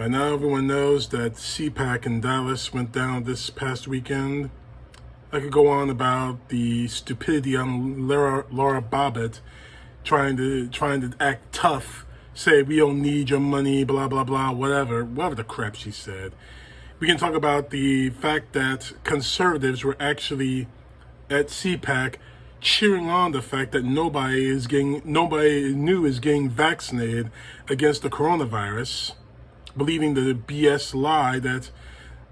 By now, everyone knows that CPAC in Dallas went down this past weekend. I could go on about the stupidity on Laura Bobbitt trying to act tough, say we don't need your money, blah blah blah, whatever the crap she said. We can talk about the fact that conservatives were actually at CPAC cheering on the fact that nobody new is getting vaccinated against the coronavirus, believing the BS lie that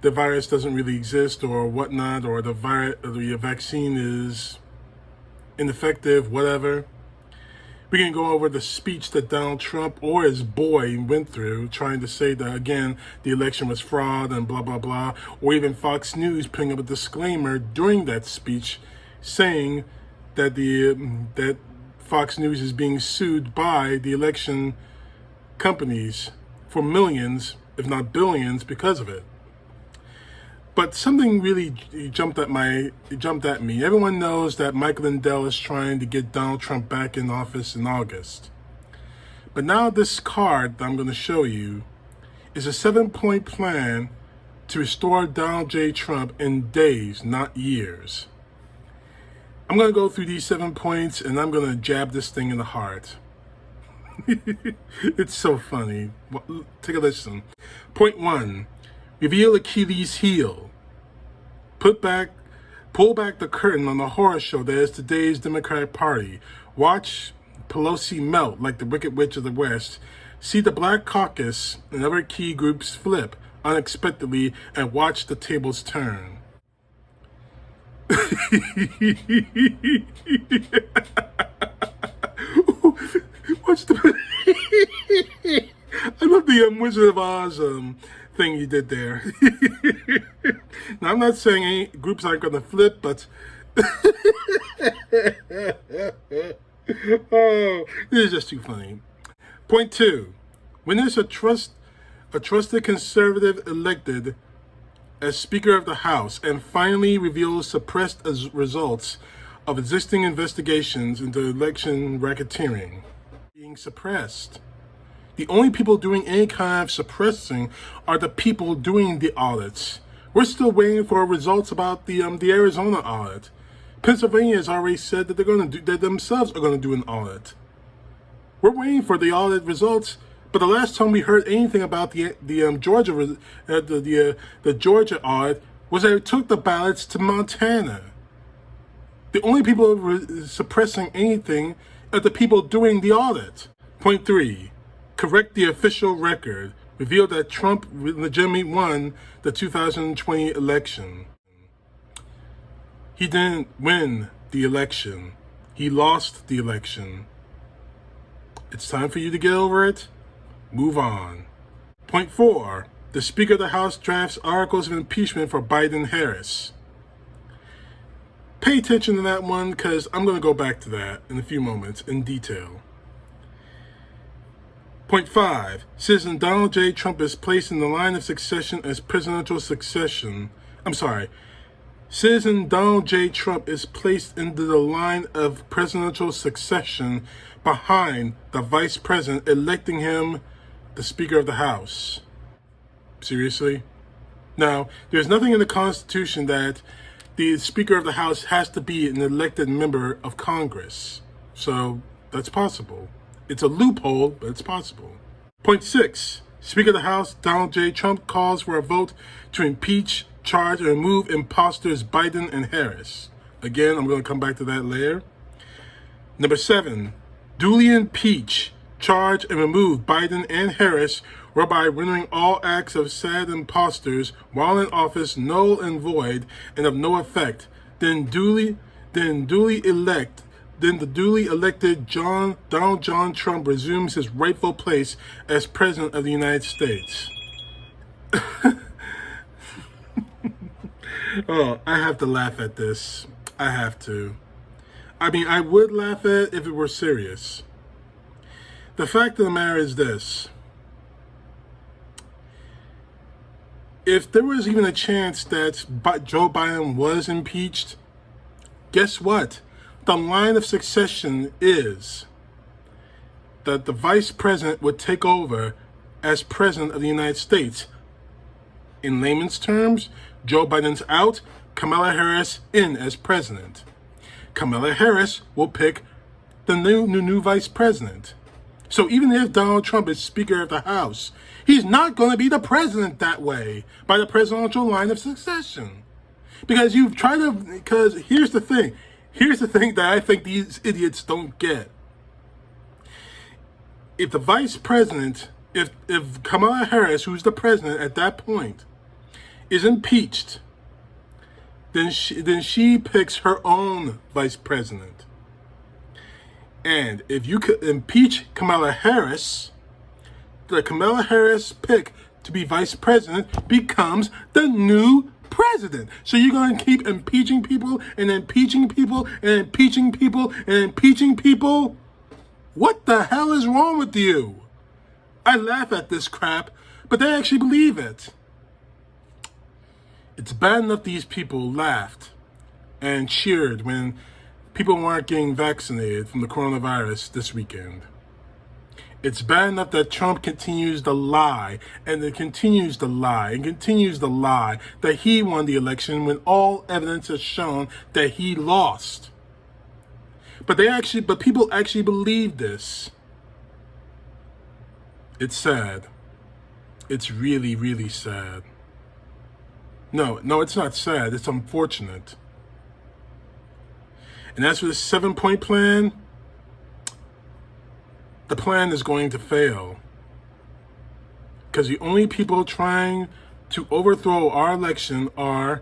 the virus doesn't really exist or whatnot, or the vaccine is ineffective, whatever. We can go over the speech that Donald Trump or his boy went through, trying to say that, again, the election was fraud and blah, blah, blah, or even Fox News putting up a disclaimer during that speech saying that that Fox News is being sued by the election companies for millions, if not billions, because of it. But something really jumped at me. Everyone knows that Michael Lindell is trying to get Donald Trump back in office in August. But now this card that I'm going to show you is a 7-point plan to restore Donald J. Trump in days, not years. I'm going to go through these 7 points and I'm going to jab this thing in the heart. It's so funny. Take a listen. Point 1. Reveal Achilles' heel. Pull back the curtain on the horror show that is today's Democratic Party. Watch Pelosi melt like the Wicked Witch of the West. See the Black Caucus and other key groups flip unexpectedly, and watch the tables turn. Watch the I love the Wizard of Oz thing you did there. Now, I'm not saying any groups aren't going to flip, but oh, this is just too funny. Point 2. When there's a trusted conservative elected as Speaker of the House and finally reveals suppressed results of existing investigations into election racketeering being suppressed. The only people doing any kind of suppressing are the people doing the audits. We're still waiting for results about the Arizona audit. Pennsylvania has already said that they themselves are going to do an audit. We're waiting for the audit results, but the last time we heard anything about the Georgia audit was that it took the ballots to Montana. The only people suppressing anything are the people doing the audit. Point 3. Correct the official record. Reveal that Trump legitimately won the 2020 election. He didn't win the election. He lost the election. It's time for you to get over it. Move on. Point 4. The Speaker of the House drafts articles of impeachment for Biden-Harris. Pay attention to that one, because I'm going to go back to that in a few moments in detail. Point 5. Citizen Donald J. Trump is placed in the line of succession as presidential succession. Citizen Donald J. Trump is placed into the line of presidential succession behind the vice president, electing him the Speaker of the House. Seriously? Now, there's nothing in the Constitution that the Speaker of the House has to be an elected member of Congress. So that's possible. It's a loophole, but it's possible. Point 6. Speaker of the House Donald J. Trump calls for a vote to impeach, charge, and remove imposters Biden and Harris. Again, I'm going to come back to that later. Number 7. Duly impeach, charge, and remove Biden and Harris, whereby rendering all acts of said imposters while in office null and void and of no effect. Then the duly elected Donald John Trump resumes his rightful place as President of the United States. Oh, I have to laugh at this. I have to. I mean, I would laugh at it if it were serious. The fact of the matter is this. If there was even a chance that Joe Biden was impeached, guess what? The line of succession is that the vice president would take over as president of the United States. In layman's terms, Joe Biden's out, Kamala Harris in as president. Kamala Harris will pick the new vice president. So even if Donald Trump is Speaker of the House, he's not going to be the president that way, by the presidential line of succession. Because here's the thing that I think these idiots don't get. If the vice president, if Kamala Harris, who's the president at that point, is impeached, then she picks her own vice president. And if you could impeach Kamala Harris, the Kamala Harris pick to be vice president becomes the new president. So you're going to keep impeaching people and impeaching people and impeaching people and impeaching people? What the hell is wrong with you? I laugh at this crap, but they actually believe it. It's bad enough these people laughed and cheered when people weren't getting vaccinated from the coronavirus this weekend. It's bad enough that Trump continues to lie and that continues to lie and continues to lie that he won the election when all evidence has shown that he lost. But people actually believe this. It's sad. It's really, really sad. No, it's not sad. It's unfortunate. And as for the 7-point plan, the plan is going to fail. Because the only people trying to overthrow our election are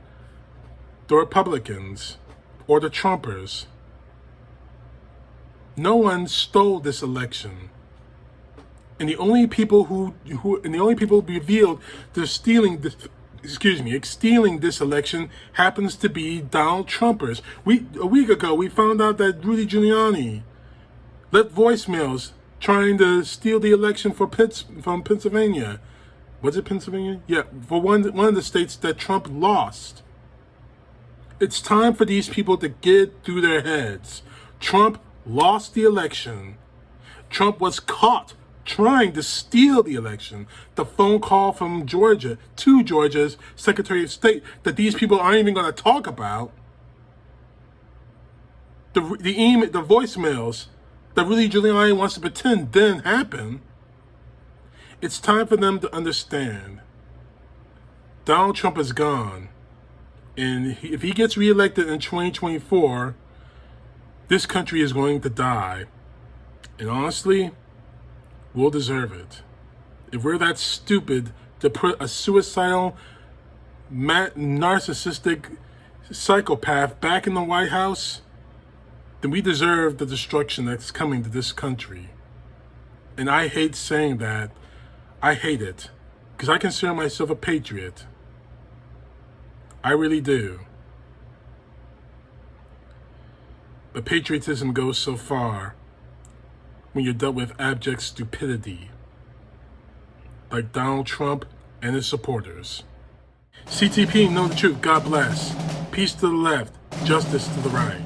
the Republicans or the Trumpers. No one stole this election. And the only people who revealed they're stealing this election happens to be Donald Trumpers. A week ago, we found out that Rudy Giuliani left voicemails trying to steal the election from Pennsylvania. Was it Pennsylvania? Yeah, for one of the states that Trump lost. It's time for these people to get through their heads. Trump lost the election. Trump was caught trying to steal the election. The phone call from Georgia to Georgia's Secretary of State that these people aren't even going to talk about. The voicemails that Rudy Giuliani wants to pretend didn't happen. It's time for them to understand. Donald Trump is gone. And if he gets reelected in 2024, this country is going to die. And honestly, we'll deserve it. If we're that stupid to put a suicidal, narcissistic psychopath back in the White House, then we deserve the destruction that's coming to this country. And I hate saying that. I hate it. Because I consider myself a patriot. I really do. But patriotism goes so far when you're dealt with abject stupidity, like Donald Trump and his supporters. CTP, know the truth. God bless. Peace to the left, justice to the right.